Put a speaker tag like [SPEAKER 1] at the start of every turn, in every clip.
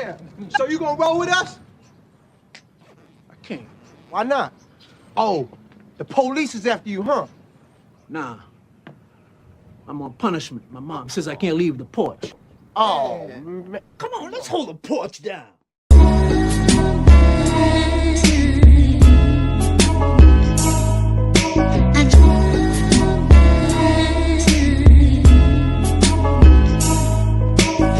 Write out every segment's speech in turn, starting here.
[SPEAKER 1] Yeah. So you gonna roll with us? I can't. Why not? Oh, the police is after you, huh?
[SPEAKER 2] Nah. I'm on punishment. My mom says I can't leave the porch.
[SPEAKER 1] Oh, man.
[SPEAKER 2] Come on, let's hold the porch down.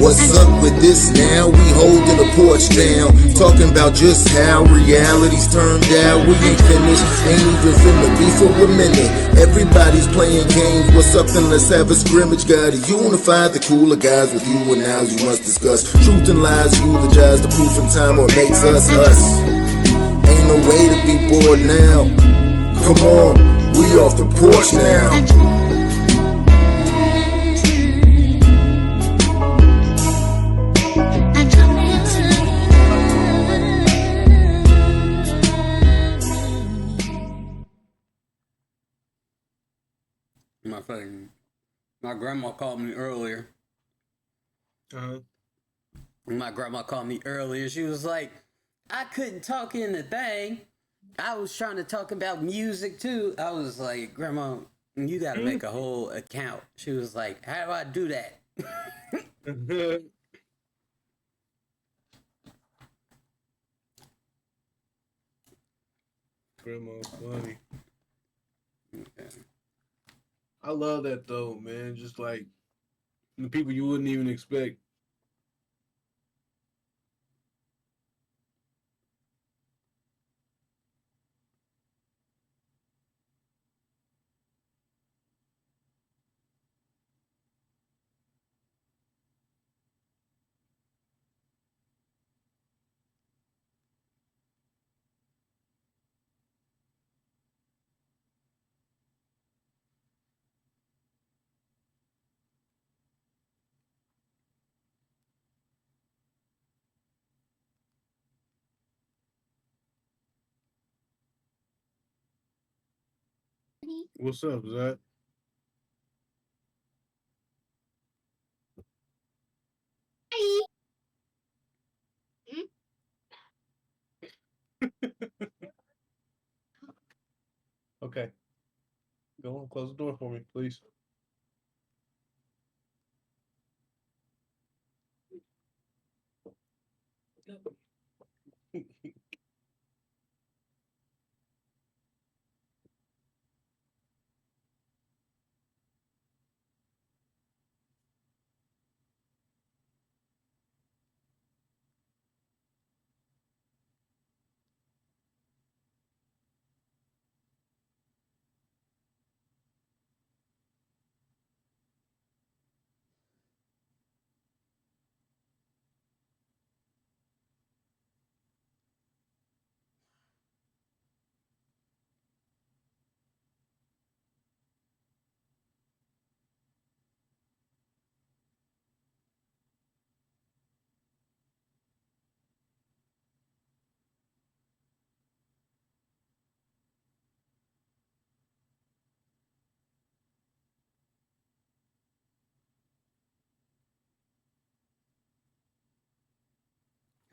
[SPEAKER 3] What's up with this now? We holding the porch down, talking about just how reality's turned out. We ain't finished, ain't even finna be for a minute. Everybody's playing games, what's up then let's have a scrimmage. Gotta unify the cooler guys with you and ours you must discuss. Truth and lies, eulogize the proof in time what makes us us. Ain't no way to be bored now. Come on, we off the porch now.
[SPEAKER 4] My grandma called me earlier. My grandma called me earlier. She was like, I couldn't talk in the thing. I was trying to talk about music too. I was like, Grandma, you got to make a whole account. She was like, how do I do that?
[SPEAKER 5] Grandma's funny. I love that though, man. Just like the people you wouldn't even expect. What's up, Zach? Okay. Go on, close the door for me, please.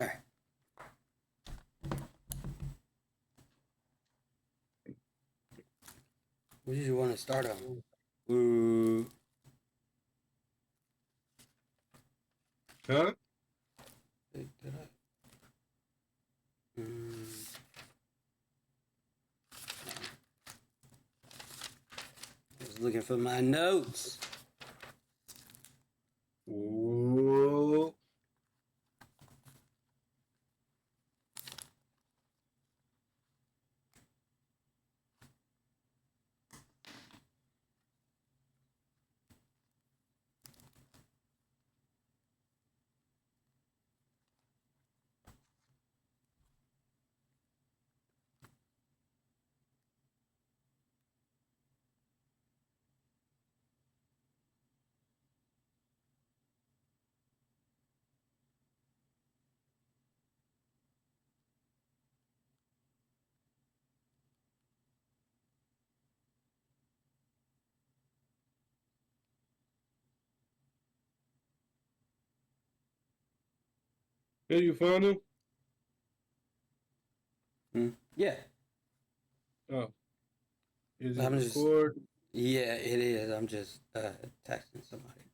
[SPEAKER 4] All right. What did you want to start on?
[SPEAKER 5] Huh?
[SPEAKER 4] Did I? I was looking for my notes.
[SPEAKER 5] Whoa. Here you found him?
[SPEAKER 4] Yeah,
[SPEAKER 5] Oh. Is it
[SPEAKER 4] I'm just.
[SPEAKER 5] record?
[SPEAKER 4] Yeah, it is. I'm just texting somebody.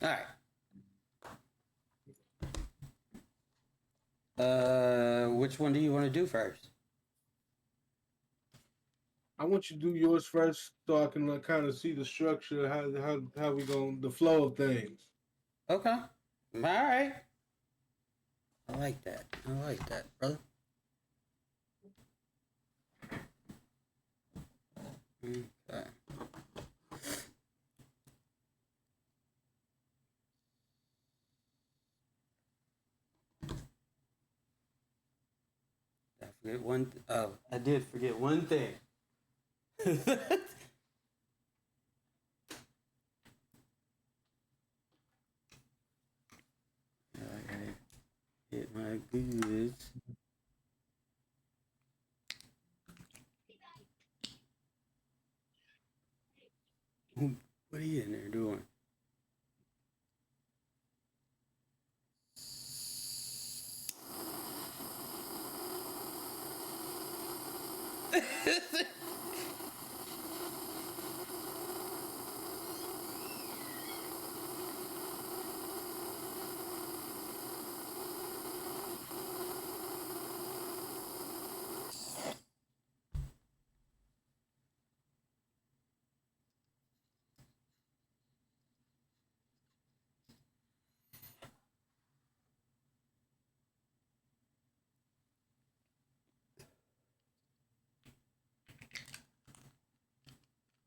[SPEAKER 4] All right. Which one do you want to do first?
[SPEAKER 5] I want you to do yours first so I can kind of see the structure, how we going the flow of things.
[SPEAKER 4] Okay. All right. I like that. I like that, brother. Okay. I forget one. Oh, I did forget one thing. I gotta get my goods. What are you in there doing?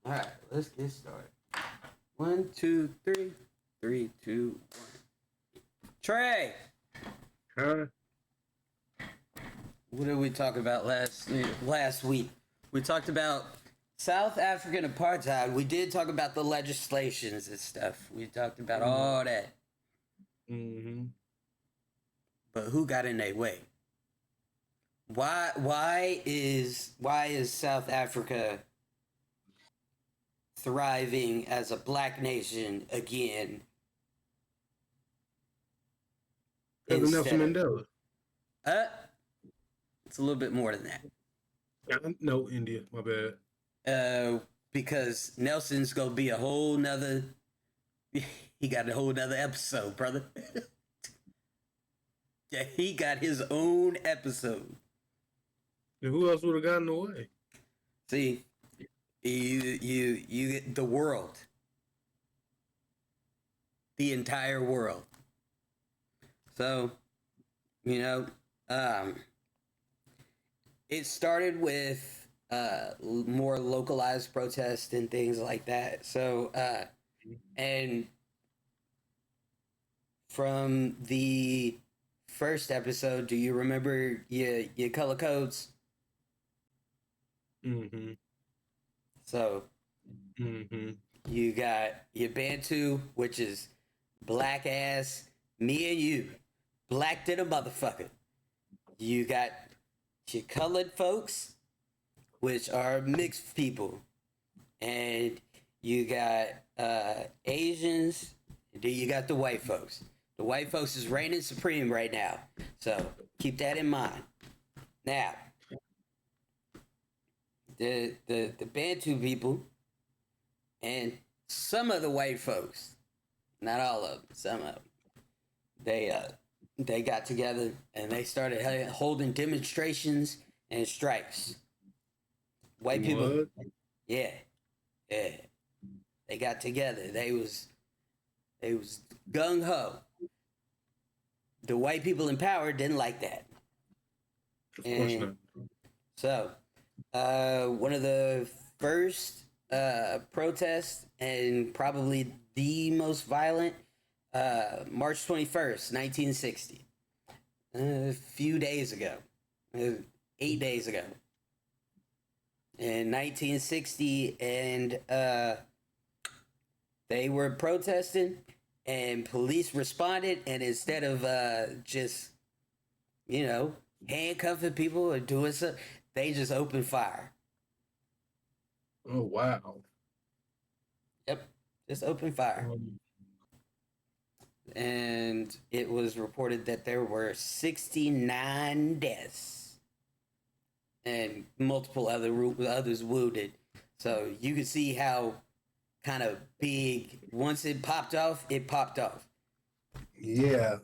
[SPEAKER 4] All right, let's get started. 1, 2, 3. 3, 2, 1. Trey,
[SPEAKER 5] Huh?
[SPEAKER 4] what did we talk about last week? We talked about South African apartheid. We did talk about the legislations and stuff. We talked about all that.
[SPEAKER 5] Mm-hmm.
[SPEAKER 4] But who got in their way? Why is South Africa thriving as a black nation again?
[SPEAKER 5] Because of Nelson
[SPEAKER 4] Instead of
[SPEAKER 5] Mandela.
[SPEAKER 4] uh, it's a little bit more than that.
[SPEAKER 5] No, India. My bad.
[SPEAKER 4] Because Nelson's gonna be a whole nother. He got a whole nother episode, brother. Yeah, he got his own episode.
[SPEAKER 5] And who else would have gotten away?
[SPEAKER 4] See, you get the world, the entire world. So, you know, it started with more localized protests and things like that. So, and from the first episode, do you remember your color codes?
[SPEAKER 5] Mm-hmm.
[SPEAKER 4] So
[SPEAKER 5] Mm-hmm.
[SPEAKER 4] you got your Bantu, which is black ass, me and you, black to the motherfucker. You got your colored folks, which are mixed people, and you got Asians. And then you got the white folks. The white folks is reigning supreme right now. So keep that in mind. Now, the Bantu people and some of the white folks, not all of them, some of them, they got together and they started holding demonstrations and strikes. White people,
[SPEAKER 5] What?
[SPEAKER 4] yeah, yeah, they got together. They was gung ho. The white people in power didn't like that.
[SPEAKER 5] Of course
[SPEAKER 4] And
[SPEAKER 5] not.
[SPEAKER 4] so, one of the first protests and probably the most violent, March 21st, 1960. A few days ago, 8 days ago. In 1960, and they were protesting, and police responded, and instead of just, handcuffing people or doing something, they just opened fire.
[SPEAKER 5] Oh wow.
[SPEAKER 4] Yep, just opened fire.
[SPEAKER 5] Um,
[SPEAKER 4] And it was reported that there were 69 deaths and multiple others wounded. So you can see how kind of big, once it popped off, it popped off.
[SPEAKER 5] yeah,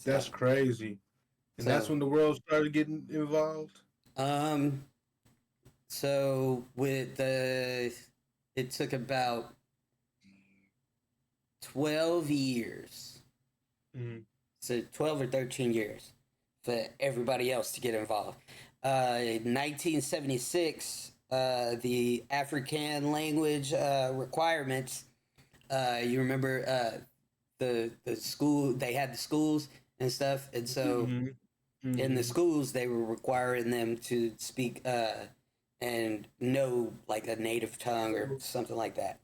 [SPEAKER 5] that's
[SPEAKER 4] So,
[SPEAKER 5] crazy. And that's
[SPEAKER 4] so,
[SPEAKER 5] when the world started getting involved.
[SPEAKER 4] um, so with it took about 12 years, so 12 or 13 years for everybody else to get involved. In 1976, the African language requirements, you remember the school, they had the schools and stuff, and so in the schools they were requiring them to speak and know like a native tongue or something like that.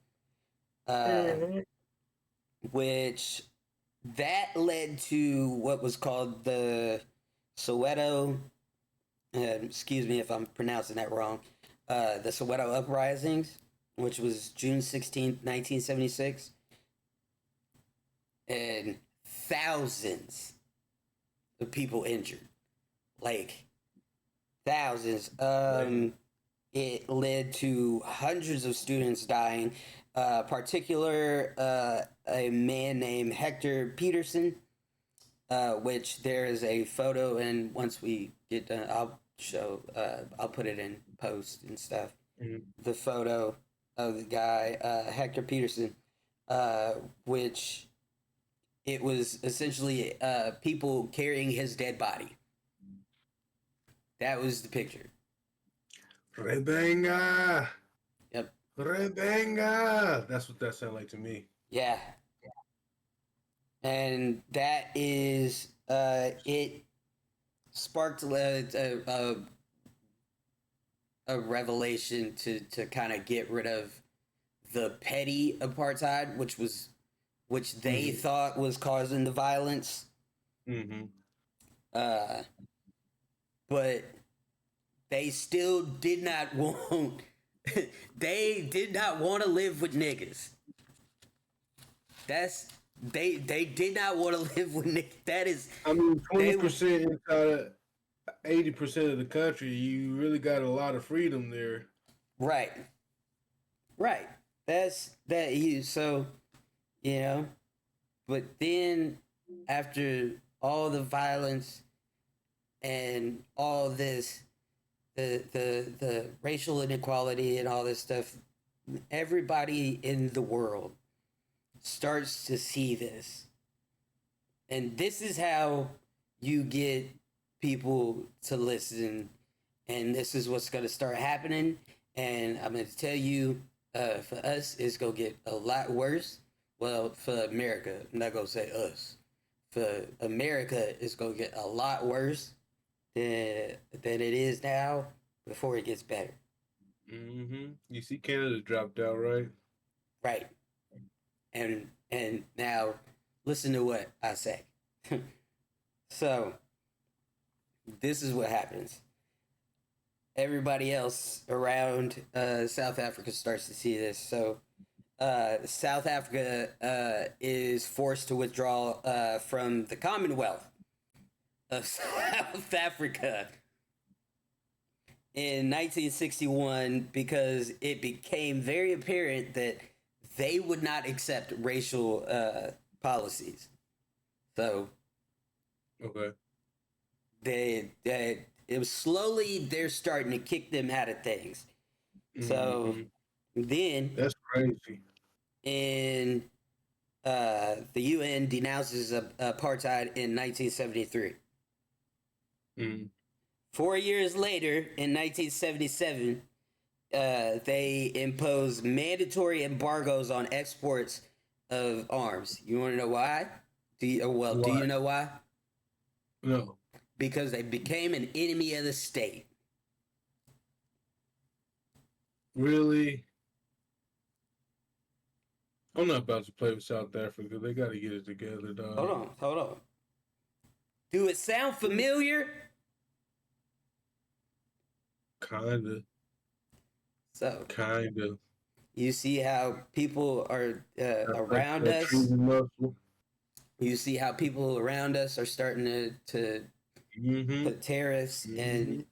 [SPEAKER 4] Which that led to what was called the Soweto, excuse me if I'm pronouncing that wrong, the Soweto uprisings, which was June 16th, 1976, and thousands of people injured, like thousands. It led to hundreds of students dying. Particular, a man named Hector Peterson, which there is a photo, and once we get done, I'll put it in post and stuff. The photo of the guy, Hector Peterson, which it was essentially people carrying his dead body. That was the picture.
[SPEAKER 5] Rebenga,
[SPEAKER 4] Yep.
[SPEAKER 5] Rebenga. That's what that sounded like to me.
[SPEAKER 4] Yeah. And that is, it sparked a revelation to kind of get rid of the petty apartheid, which they thought was causing the violence. But they still did not want. They did not want to live with niggas. They did not want to live with niggas. That is.
[SPEAKER 5] I mean, 20% inside 80% of the country, you really got a lot of freedom there.
[SPEAKER 4] Right. Right. That's that you so but then after all the violence and all this the racial inequality and all this stuff, everybody in the world starts to see this. And this is how you get people to listen, and this is what's going to start happening. And I'm going to tell you, for us, it's going to get a lot worse. Well, for America, I'm not going to say us. For America, it's going to get a lot worse than it is now before it gets better.
[SPEAKER 5] You see Canada dropped out, right?
[SPEAKER 4] Right. And now, listen to what I say. So, this is what happens. Everybody else around South Africa starts to see this. So, South Africa is forced to withdraw from the Commonwealth of South Africa in 1961 because it became very apparent that they would not accept racial policies. So
[SPEAKER 5] Okay.
[SPEAKER 4] it was slowly they're starting to kick them out of things. So then
[SPEAKER 5] That's crazy.
[SPEAKER 4] in the UN denounces apartheid in 1973. 4 years later, in 1977, they imposed mandatory embargoes on exports of arms. You want to know why? Do you know why?
[SPEAKER 5] No.
[SPEAKER 4] Because they became an enemy of the state.
[SPEAKER 5] Really? I'm not about to play with South Africa. They got to get it together, dog.
[SPEAKER 4] Hold on. Do it sound familiar?
[SPEAKER 5] Kinda.
[SPEAKER 4] So,
[SPEAKER 5] Kinda.
[SPEAKER 4] you see how people are around us. You see how people around us are starting to put tariffs and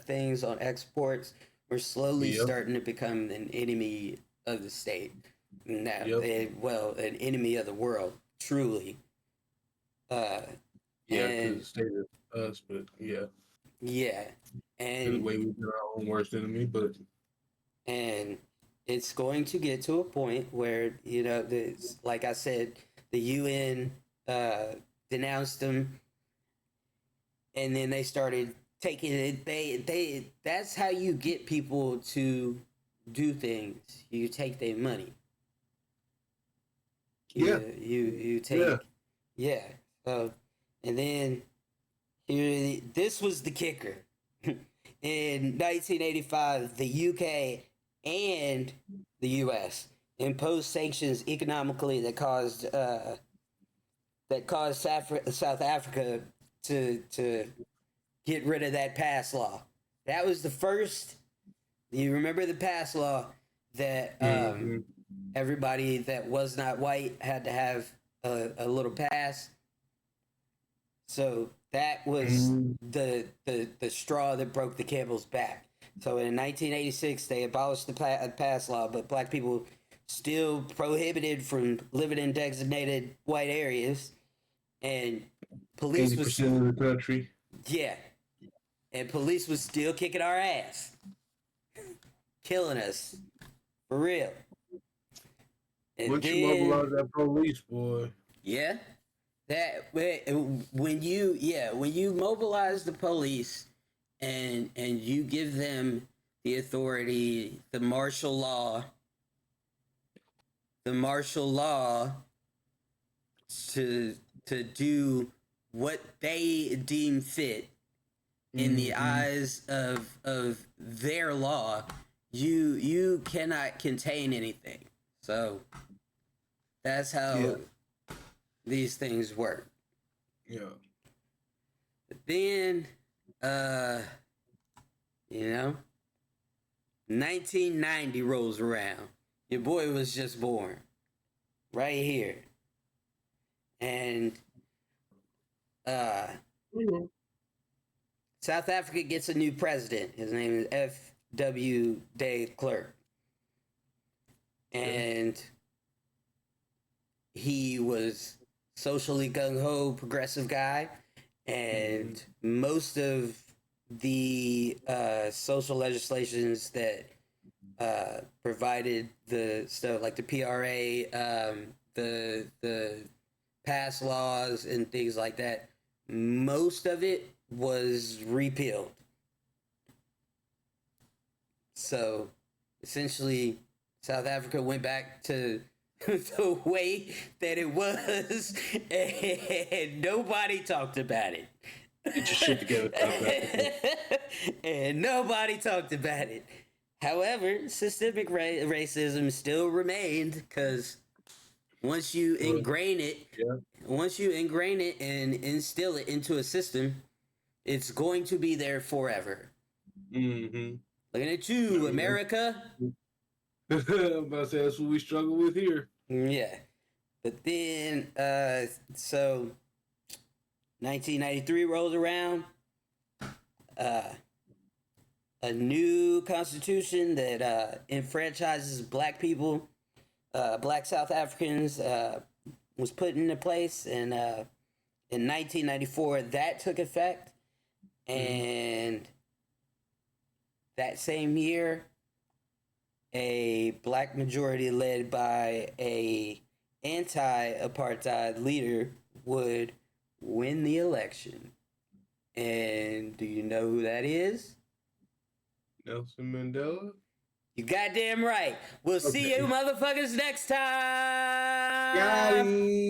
[SPEAKER 4] things on exports. We're slowly starting to become an enemy of the state. Now, an enemy of the world, truly.
[SPEAKER 5] Because the state is us, but yeah.
[SPEAKER 4] Yeah.
[SPEAKER 5] In a
[SPEAKER 4] And
[SPEAKER 5] way, we've been our own worst enemy, but.
[SPEAKER 4] And it's going to get to a point where, like I said, the UN denounced them, and then they started taking it. That's how you get people to do things. You take their money. You take. Yeah. So, and then this was the kicker. In 1985, the UK and the US imposed sanctions economically that caused South Africa to get rid of that pass law. That was the first. You remember the pass law that everybody that was not white had to have a little pass. So that was the straw that broke the camel's back. So in 1986, they abolished the pass law, but black people still prohibited from living in designated white areas, and police
[SPEAKER 5] 80% of the country.
[SPEAKER 4] Yeah, and police was still kicking our ass, killing us for real. And
[SPEAKER 5] Once you mobilize that police, boy.
[SPEAKER 4] Yeah. When you mobilize the police and you give them the authority, the martial law to do what they deem fit in the eyes of their law, you cannot contain anything. So that's how these things work.
[SPEAKER 5] Yeah.
[SPEAKER 4] But then, 1990 rolls around. Your boy was just born. Right here. And, South Africa gets a new president. His name is F.W. de Klerk. And he was socially gung-ho, progressive guy, and most of the social legislations that provided the stuff like the PRA, the pass laws and things like that, most of it was repealed. So essentially, South Africa went back to the way that it was, and nobody talked about it.
[SPEAKER 5] Get your shit together, South Africa.
[SPEAKER 4] And nobody talked about it. However, systemic racism still remained because once you ingrain it, and instill it into a system, it's going to be there forever. Looking at you, America.
[SPEAKER 5] I'm about to say that's what we struggle with here.
[SPEAKER 4] Yeah. But then, so 1993 rolls around. A new constitution that enfranchises black people, black South Africans, was put into place, and in 1994 that took effect, and that same year, a black majority led by a anti-apartheid leader would win the election. And do you know who that is?
[SPEAKER 5] Nelson Mandela.
[SPEAKER 4] You goddamn right. We'll see you motherfuckers next time.
[SPEAKER 5] Got him.